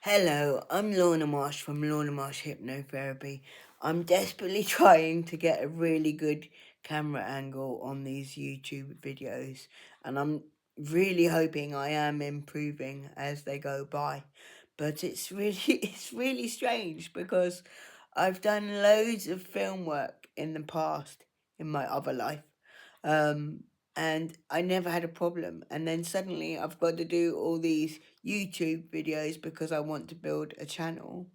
Hello, I'm Lorna Marsh from Lorna Marsh Hypnotherapy. I'm desperately trying to get a really good camera angle on these YouTube videos, and I'm really hoping I am improving as they go by. But it's really it's really strange because I've done loads of film work in the past in my other life. Um, and I never had a problem. And then suddenly I've got to do all these YouTube videos because I want to build a channel.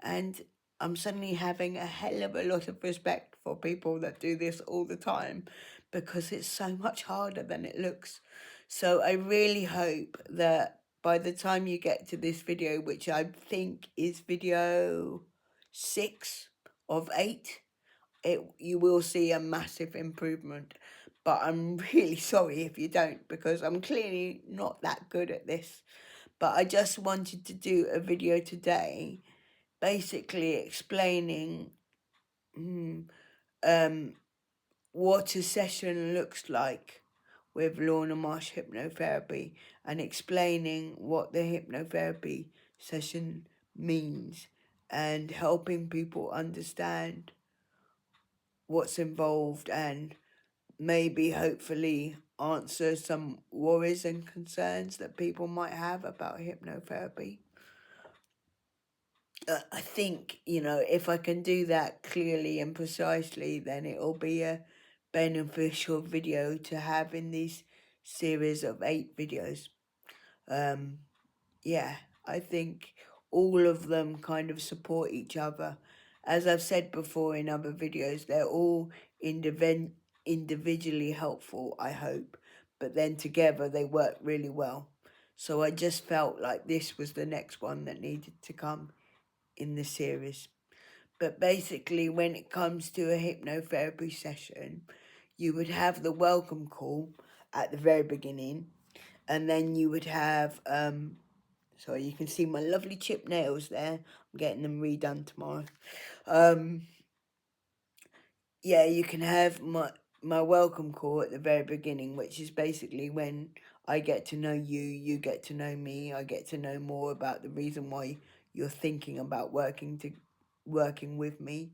And I'm suddenly having a hell of a lot of respect for people that do this all the time because it's so much harder than it looks. So I really hope that by the time you get to this video, which I think is video 6 of 8, you will see a massive improvement. But I'm really sorry if you don't, because I'm clearly not that good at this. But I just wanted to do a video today basically explaining um, what a session looks like with Lorna Marsh Hypnotherapy, and explaining what the hypnotherapy session means, and helping people understand what's involved, and maybe hopefully answer some worries and concerns that people might have about hypnotherapy. I think, if I can do that clearly and precisely, then it'll be a beneficial video to have in this series of 8 videos. Um, yeah, I think all of them kind of support each other. As I've said before in other videos, they're all individually helpful, I hope, but then together they work really well. So I just felt like this was the next one that needed to come in the series. But basically, when it comes to a hypnotherapy session, you would have the welcome call at the very beginning, and then you would have so you can see my lovely chipped nails there. I'm getting them redone tomorrow. Yeah, you can have my welcome call at the very beginning, which is basically when I get to know you, you get to know me, I get to know more about the reason why you're thinking about working with me,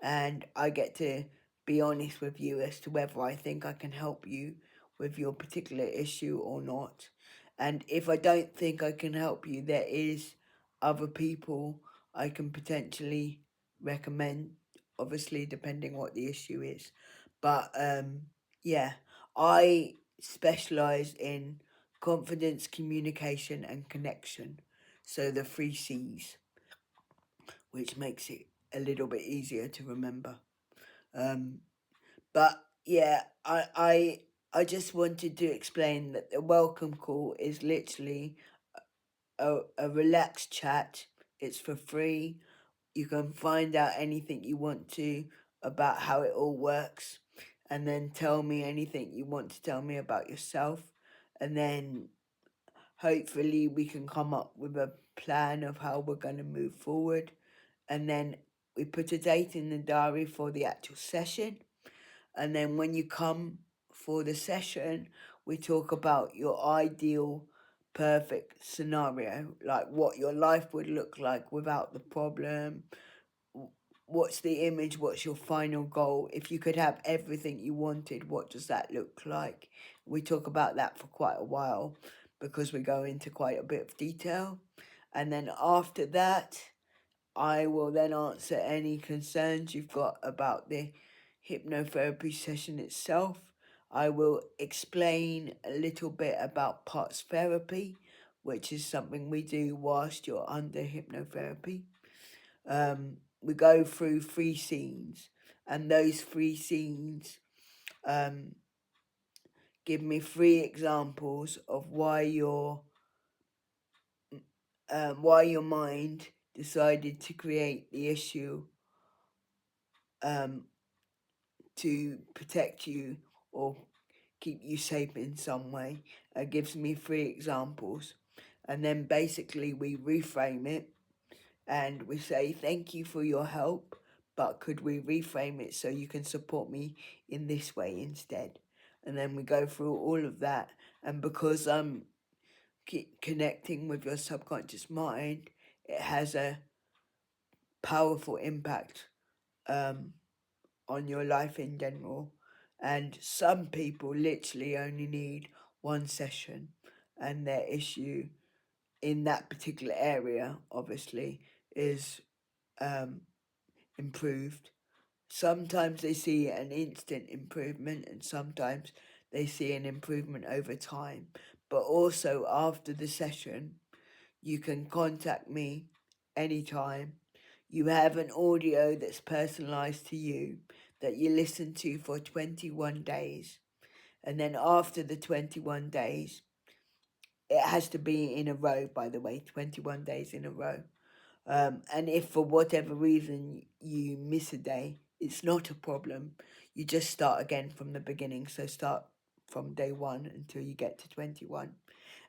and I get to be honest with you as to whether I think I can help you with your particular issue or not. And if I don't think I can help you, there is other people I can potentially recommend, obviously depending what the issue is. But yeah, I specialize in confidence, communication, and connection. So the 3 C's, which makes it a little bit easier to remember. Um, but yeah, I just wanted to explain that the welcome call is literally a relaxed chat. It's for free. You can find out anything you want to about how it all works, and then tell me anything you want to tell me about yourself, and then hopefully we can come up with a plan of how we're going to move forward, and then we put a date in the diary for the actual session. And then when you come for the session, we talk about your ideal perfect scenario, like what your life would look like without the problem. What's the image? What's your final goal? If you could have everything you wanted, what does that look like? We talk about that for quite a while because we go into quite a bit of detail. And then after that, I will then answer any concerns you've got about the hypnotherapy session itself. I will explain a little bit about parts therapy, which is something we do whilst you're under hypnotherapy. We go through 3 scenes, and those 3 scenes give me 3 examples of why your mind decided to create the issue to protect you or keep you safe in some way. It gives me 3 examples, and then basically we reframe it and we say thank you for your help, but could we reframe it so you can support me in this way instead? And then we go through all of that, and because I'm connecting with your subconscious mind, it has a powerful impact on your life in general. And some people literally only need one session, and their issue in that particular area, obviously, is um, improved. Sometimes they see an instant improvement, and sometimes they see an improvement over time. But also, after the session, you can contact me anytime. You have an audio that's personalized to you that you listen to for 21 days. And then after the 21 days, it has to be in a row, by the way, 21 days in a row. And if for whatever reason you miss a day, it's not a problem. You just start again from the beginning. So start from day one until you get to 21.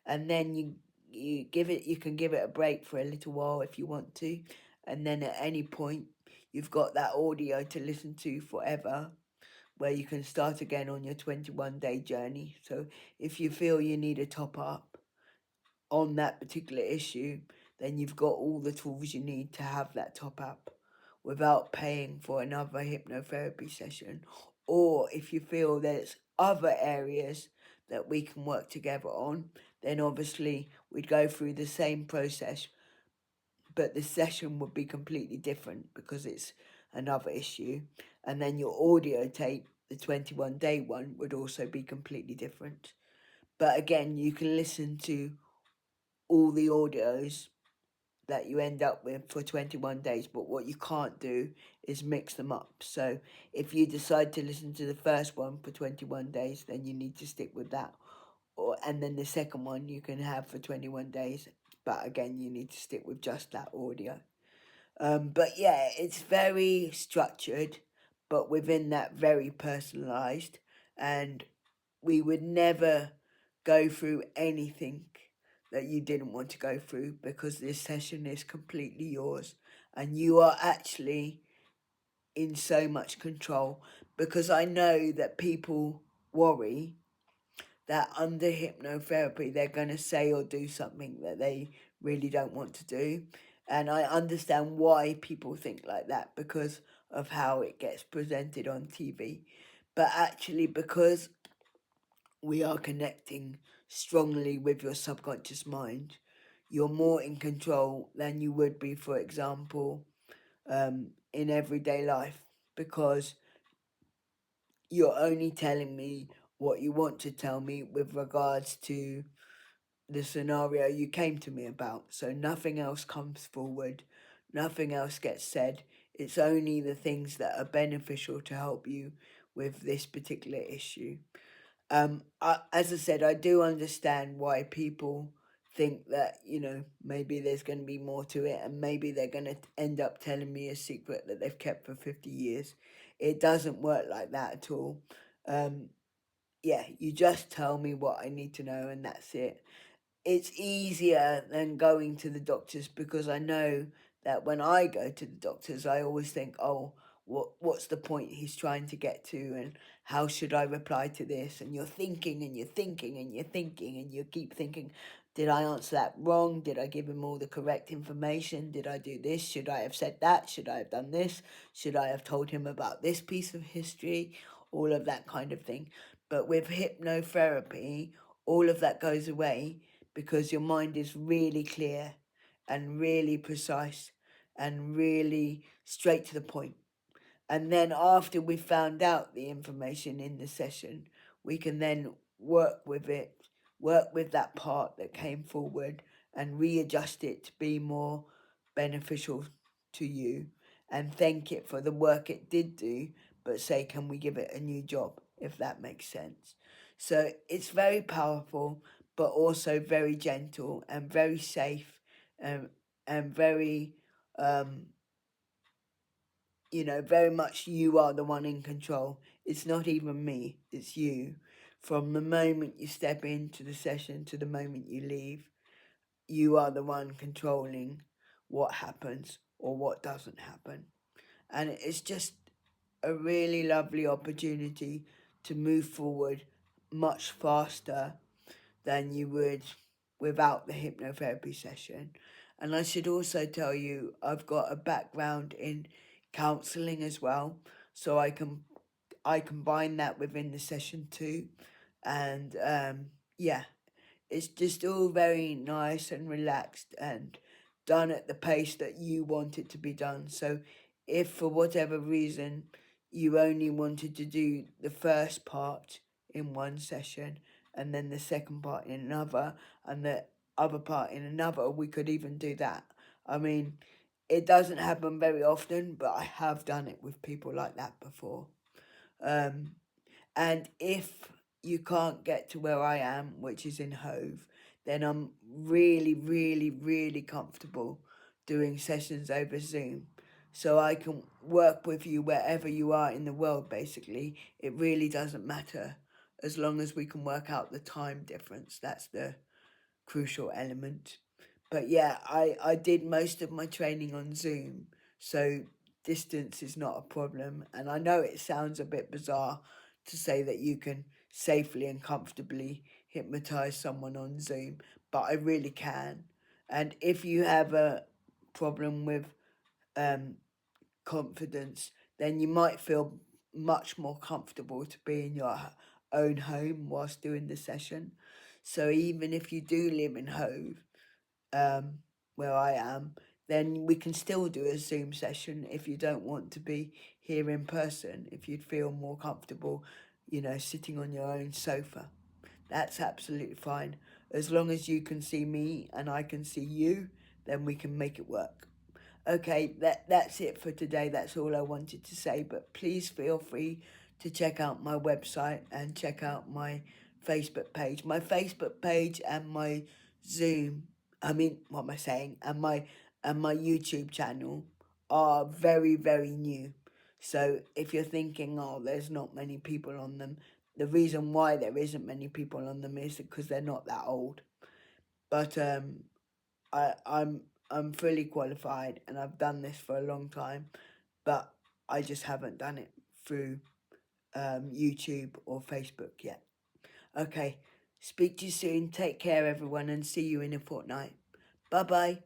And then you can give it a break for a little while if you want to. And then at any point, you've got that audio to listen to forever, where you can start again on your 21-day journey. So if you feel you need a top up on that particular issue, then you've got all the tools you need to have that top up without paying for another hypnotherapy session. Or if you feel there's other areas that we can work together on, then obviously we'd go through the same process, but the session would be completely different because it's another issue. And then your audio tape, the 21-day one, would also be completely different. But again, you can listen to all the audios that you end up with for 21 days, but what you can't do is mix them up. So if you decide to listen to the first one for 21 days, then you need to stick with that. And then the second one you can have for 21 days, but again, you need to stick with just that audio. But yeah, it's very structured, but within that very personalized, and we would never go through anything that you didn't want to go through, because this session is completely yours and you are actually in so much control. Because I know that people worry that under hypnotherapy they're going to say or do something that they really don't want to do. And I understand why people think like that, because of how it gets presented on TV. But actually, because we are connecting strongly with your subconscious mind, you're more in control than you would be, for example, in everyday life, because you're only telling me what you want to tell me with regards to the scenario you came to me about. So nothing else comes forward, nothing else gets said. It's only the things that are beneficial to help you with this particular issue. As I said, I do understand why people think that, maybe there's going to be more to it, and maybe they're going to end up telling me a secret that they've kept for 50 years. It doesn't work like that at all. Um, yeah, you just tell me what I need to know, and that's it. It's easier than going to the doctors, because I know that when I go to the doctors, I always think, oh, what's the point he's trying to get to, and how should I reply to this? And you're thinking and you're thinking and you're thinking and you keep thinking, did I answer that wrong? Did I give him all the correct information? Did I do this? Should I have said that? Should I have done this? Should I have told him about this piece of history? All of that kind of thing. But with hypnotherapy, all of that goes away, because your mind is really clear and really precise and really straight to the point. And then after we found out the information in the session, we can then work with it, work with that part that came forward and readjust it to be more beneficial to you, and thank it for the work it did do, but say, can we give it a new job, if that makes sense. So it's very powerful, but also very gentle and very safe, and very um, very much you are the one in control. It's not even me, it's you. From the moment you step into the session to the moment you leave, you are the one controlling what happens or what doesn't happen. And it's just a really lovely opportunity to move forward much faster than you would without the hypnotherapy session. And I should also tell you, I've got a background in counselling as well, so I combine that within the session too. And yeah, it's just all very nice and relaxed and done at the pace that you want it to be done. So if for whatever reason you only wanted to do the first part in one session and then the second part in another and the other part in another, we could even do that. I mean, it doesn't happen very often, but I have done it with people like that before. Um, and if you can't get to where I am, which is in Hove, then I'm really, really, really comfortable doing sessions over Zoom. So I can work with you wherever you are in the world, basically. It really doesn't matter as long as we can work out the time difference. That's the crucial element. But yeah, I did most of my training on Zoom, so distance is not a problem. And I know it sounds a bit bizarre to say that you can safely and comfortably hypnotize someone on Zoom, but I really can. And if you have a problem with um, confidence, then you might feel much more comfortable to be in your own home whilst doing the session. So even if you do live in Hove, um, where I am, then we can still do a Zoom session if you don't want to be here in person, if you'd feel more comfortable, sitting on your own sofa. That's absolutely fine. As long as you can see me and I can see you, then we can make it work. Okay, that's it for today. That's all I wanted to say. But please feel free to check out my website and check out my Facebook page. My Facebook page and my Zoom. I mean, what am I saying? And my YouTube channel are very, very new. So if you're thinking, oh, there's not many people on them, the reason why there isn't many people on them is because they're not that old. But I, I'm I'm fully qualified and I've done this for a long time, but I just haven't done it through YouTube or Facebook yet. Okay, speak to you soon. Take care, everyone, and see you in a fortnight. Bye bye.